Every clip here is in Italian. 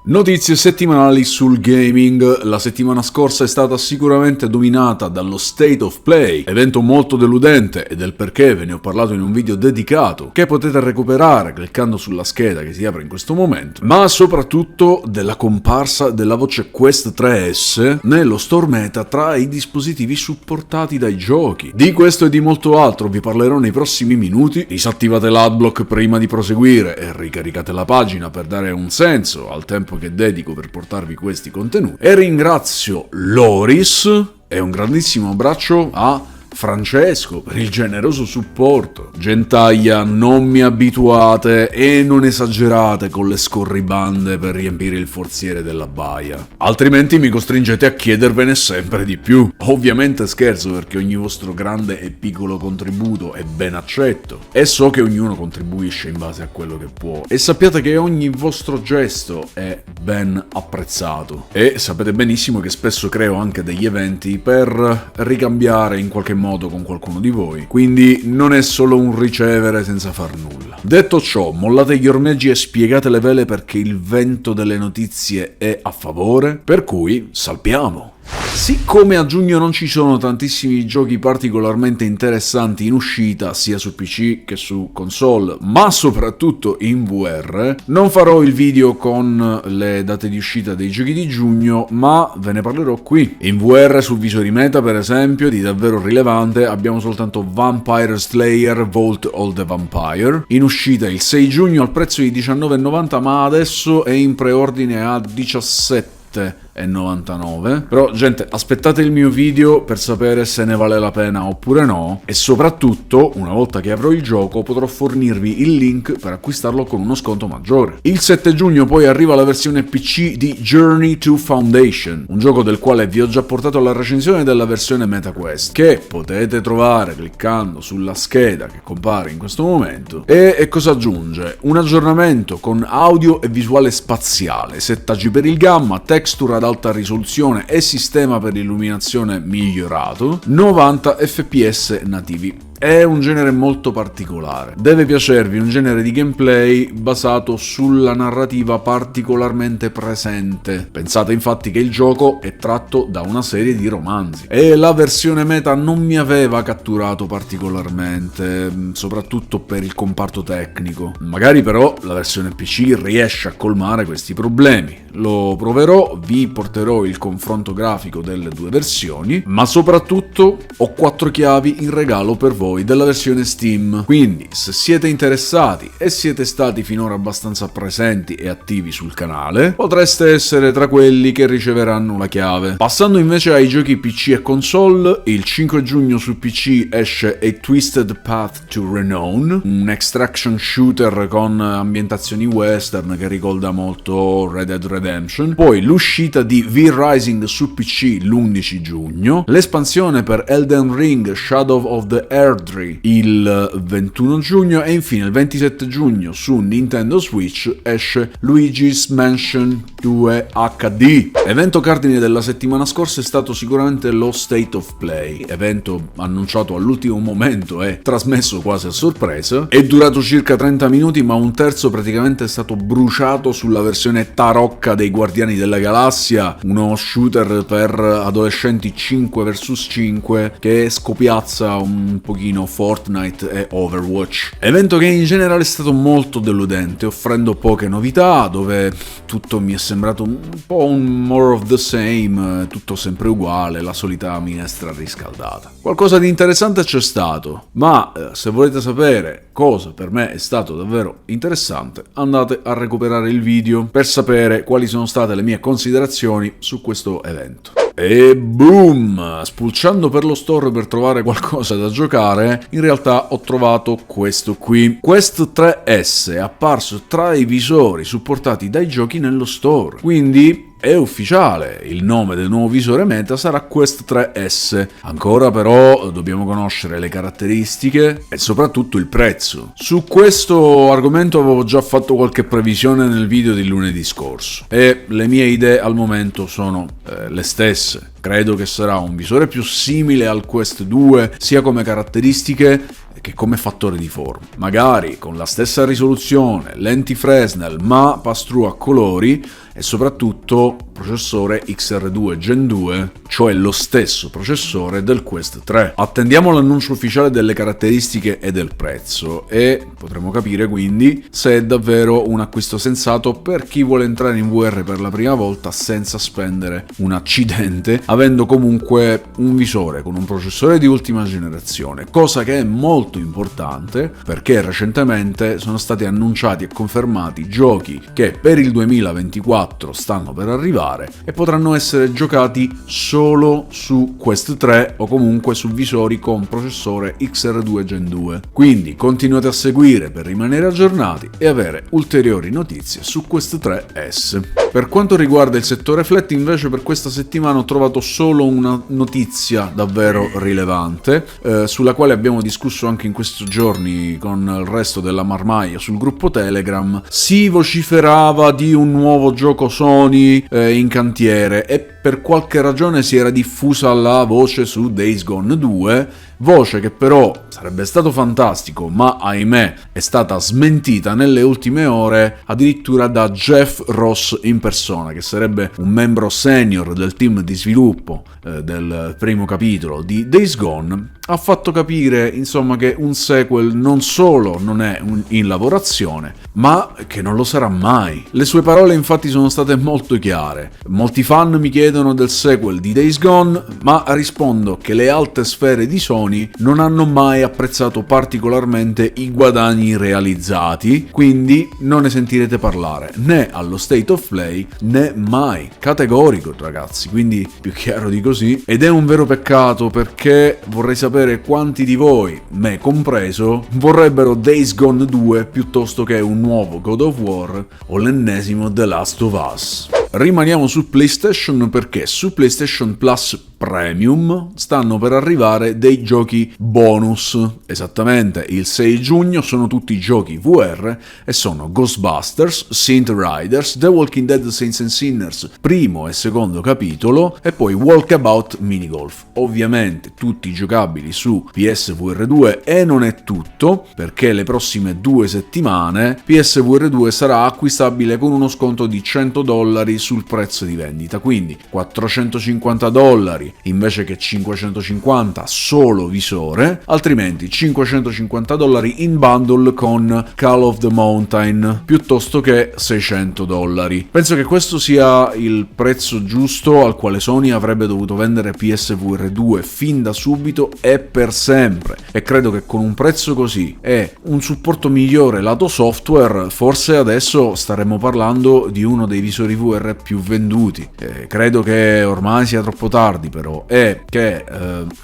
Notizie settimanali sul gaming. La settimana scorsa è stata sicuramente dominata dallo State of Play, evento molto deludente, e del perché ve ne ho parlato in un video dedicato che potete recuperare cliccando sulla scheda che si apre in questo momento, ma soprattutto della comparsa della voce Quest 3S nello store meta tra i dispositivi supportati dai giochi. Di questo e di molto altro vi parlerò nei prossimi minuti. Disattivate l'adblock prima di proseguire e ricaricate la pagina per dare un senso al tempo che dedico per portarvi questi contenuti, e ringrazio Loris e un grandissimo abbraccio a Francesco per il generoso supporto. Gentaglia, non mi abituate e non esagerate con le scorribande per riempire il forziere della baia, altrimenti mi costringete a chiedervene sempre di più. Ovviamente scherzo, perché ogni vostro grande e piccolo contributo è ben accetto e so che ognuno contribuisce in base a quello che può, e sappiate che ogni vostro gesto è ben apprezzato, e sapete benissimo che spesso creo anche degli eventi per ricambiare in qualche modo con qualcuno di voi, quindi non è solo un ricevere senza far nulla. Detto ciò, mollate gli ormeggi e spiegate le vele, perché il vento delle notizie è a favore, per cui salpiamo. Siccome a giugno non ci sono tantissimi giochi particolarmente interessanti in uscita, sia su PC che su console, ma soprattutto in VR, non farò il video con le date di uscita dei giochi di giugno, ma ve ne parlerò qui. In VR, su visori meta per esempio, di davvero rilevante abbiamo soltanto Vampire Slayer Vault of the Vampire, in uscita il 6 giugno al prezzo di $19,90, ma adesso è in preordine a $17,99. Però gente, aspettate il mio video per sapere se ne vale la pena oppure no, e soprattutto una volta che avrò il gioco potrò fornirvi il link per acquistarlo con uno sconto maggiore. Il 7 giugno poi arriva la versione PC di Journey to Foundation, un gioco del quale vi ho già portato la recensione della versione MetaQuest, che potete trovare cliccando sulla scheda che compare in questo momento. E cosa aggiunge? Un aggiornamento con audio e visuale spaziale, settaggi per il gamma, texture ad alta risoluzione e sistema per illuminazione migliorato, 90 fps nativi. È un genere molto particolare. Deve piacervi un genere di gameplay basato sulla narrativa particolarmente presente. Pensate infatti che il gioco è tratto da una serie di romanzi, e la versione meta non mi aveva catturato particolarmente, soprattutto per il comparto tecnico. Magari però la versione PC riesce a colmare questi problemi. Lo proverò, vi porterò il confronto grafico delle due versioni, ma soprattutto ho 4 chiavi in regalo per voi della versione Steam, quindi se siete interessati e siete stati finora abbastanza presenti e attivi sul canale, potreste essere tra quelli che riceveranno la chiave. Passando invece ai giochi PC e console, il 5 giugno su PC esce A Twisted Path to Renown, un extraction shooter con ambientazioni western che ricorda molto Red Dead Redemption. Poi l'uscita di V-Rising su PC l'11 giugno, l'espansione per Elden Ring Shadow of the Erdtree il 21 giugno, e infine il 27 giugno su Nintendo Switch esce Luigi's Mansion 2 HD. Evento cardine della settimana scorsa è stato sicuramente lo State of Play, evento annunciato all'ultimo momento e trasmesso quasi a sorpresa. È durato circa 30 minuti, ma un terzo praticamente è stato bruciato sulla versione tarocca dei Guardiani della Galassia, uno shooter per adolescenti 5 vs 5 che scopiazza un pochino Fortnite e Overwatch. Evento che in generale è stato molto deludente, offrendo poche novità, dove tutto mi è sembrato un po' un more of the same, tutto sempre uguale, la solita minestra riscaldata. Qualcosa di interessante c'è stato, ma se volete sapere cosa per me è stato davvero interessante, andate a recuperare il video per sapere quali sono state le mie considerazioni su questo evento. E boom! Spulciando per lo store per trovare qualcosa da giocare, in realtà ho trovato questo qui. Quest 3S è apparso tra i visori supportati dai giochi nello store, quindi è ufficiale, il nome del nuovo visore meta sarà Quest 3S. Ancora però dobbiamo conoscere le caratteristiche e soprattutto il prezzo. Su questo argomento avevo già fatto qualche previsione nel video di lunedì scorso, e le mie idee al momento sono le stesse. Credo che sarà un visore più simile al Quest 2 sia come caratteristiche che come fattore di forma, magari con la stessa risoluzione, lenti Fresnel ma pass-through a colori, e soprattutto processore XR2 Gen 2, cioè lo stesso processore del Quest 3. Attendiamo l'annuncio ufficiale delle caratteristiche e del prezzo e potremo capire quindi se è davvero un acquisto sensato per chi vuole entrare in VR per la prima volta senza spendere un accidente, avendo comunque un visore con un processore di ultima generazione, cosa che è molto importante perché recentemente sono stati annunciati e confermati giochi che per il 2024 stanno per arrivare e potranno essere giocati solo su Quest 3 o comunque su visori con processore XR2 Gen 2. Quindi continuate a seguire per rimanere aggiornati e avere ulteriori notizie su Quest 3S. Per quanto riguarda il settore flat invece per questa settimana ho trovato solo una notizia davvero rilevante sulla quale abbiamo discusso anche in questi giorni con il resto della marmaglia sul gruppo Telegram. Si vociferava di un nuovo gioco Sony in cantiere e per qualche ragione si era diffusa la voce su Days Gone 2, voce che però sarebbe stato fantastico, ma ahimè è stata smentita nelle ultime ore addirittura da Jeff Ross in persona, che sarebbe un membro senior del team di sviluppo del primo capitolo di Days Gone. Ha fatto capire insomma che un sequel non solo non è in lavorazione, ma che non lo sarà mai. Le sue parole infatti sono state molto chiare. Molti fan mi chiedono del sequel di Days Gone, ma rispondo che le alte sfere di Sony non hanno mai apprezzato particolarmente i guadagni realizzati, quindi non ne sentirete parlare né allo State of Play né mai. Categorico, ragazzi, quindi più chiaro di così. Ed è un vero peccato perché vorrei sapere quanti di voi, me compreso, vorrebbero Days Gone 2 piuttosto che un nuovo God of War o l'ennesimo The Last of Us. Rimaniamo su PlayStation perché su PlayStation Plus Premium stanno per arrivare dei giochi bonus. Esattamente il 6 giugno sono tutti giochi VR e sono Ghostbusters, Synth Riders, The Walking Dead Saints and Sinners primo e secondo capitolo e poi Walkabout Minigolf. Ovviamente tutti giocabili su PSVR 2 e non è tutto perché le prossime 2 settimane PSVR 2 sarà acquistabile con uno sconto di $100 sul prezzo di vendita, quindi $450 invece che 550 solo visore, altrimenti $550 in bundle con Call of the Mountain piuttosto che $600. Penso che questo sia il prezzo giusto al quale Sony avrebbe dovuto vendere PSVR 2 fin da subito e per sempre, e credo che con un prezzo così e un supporto migliore lato software forse adesso staremmo parlando di uno dei visori VR più venduti. Credo che ormai sia troppo tardi però, è che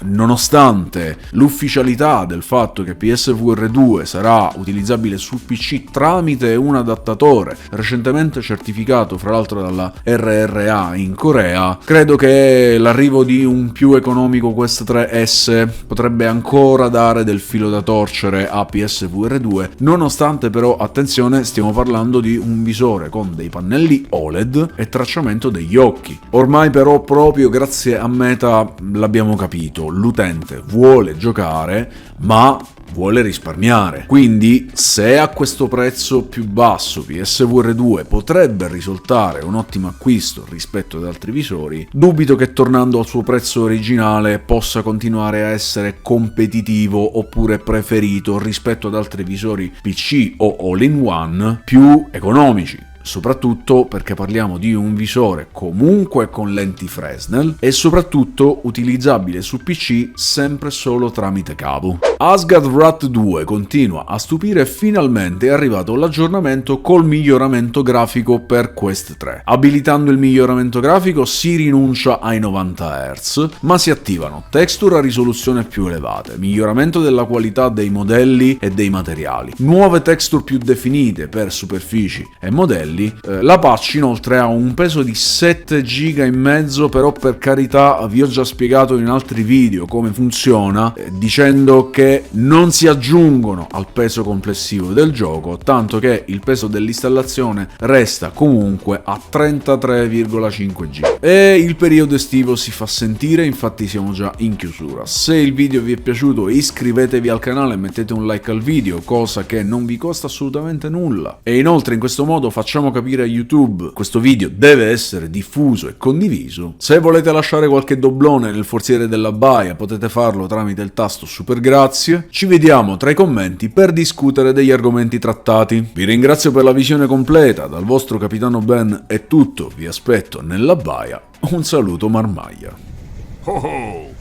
nonostante l'ufficialità del fatto che PSVR 2 sarà utilizzabile su PC tramite un adattatore recentemente certificato fra l'altro dalla RRA in Corea, credo che l'arrivo di un più economico Quest 3S potrebbe ancora dare del filo da torcere a PSVR 2, nonostante però, attenzione, stiamo parlando di un visore con dei pannelli OLED e tracciamento degli occhi. Ormai però proprio grazie a Meta l'abbiamo capito, l'utente vuole giocare ma vuole risparmiare, quindi se a questo prezzo più basso PSVR 2 potrebbe risultare un ottimo acquisto rispetto ad altri visori, dubito che tornando al suo prezzo originale possa continuare a essere competitivo oppure preferito rispetto ad altri visori PC o all-in-one più economici. Soprattutto perché parliamo di un visore comunque con lenti Fresnel e soprattutto utilizzabile su PC sempre solo tramite cavo. Asgard Wrath 2 continua a stupire e finalmente è arrivato l'aggiornamento col miglioramento grafico per Quest 3. Abilitando il miglioramento grafico si rinuncia ai 90 Hz, ma si attivano texture a risoluzione più elevate, miglioramento della qualità dei modelli e dei materiali, nuove texture più definite per superfici e modelli. La patch inoltre ha un peso di 7 giga e mezzo, però per carità vi ho già spiegato in altri video come funziona, dicendo che non si aggiungono al peso complessivo del gioco, tanto che il peso dell'installazione resta comunque a 33,5 giga. E il periodo estivo si fa sentire, infatti siamo già in chiusura. Se il video vi è piaciuto iscrivetevi al canale e mettete un like al video, cosa che non vi costa assolutamente nulla. E inoltre in questo modo facciamo facciamo capire a YouTube questo video deve essere diffuso e condiviso. Se volete lasciare qualche doblone nel forziere della baia potete farlo tramite il tasto super grazie. Ci vediamo tra i commenti per discutere degli argomenti trattati. Vi ringrazio per la visione completa, dal vostro capitano Ben è tutto, vi aspetto nella baia. Un saluto marmaglia. Ho ho!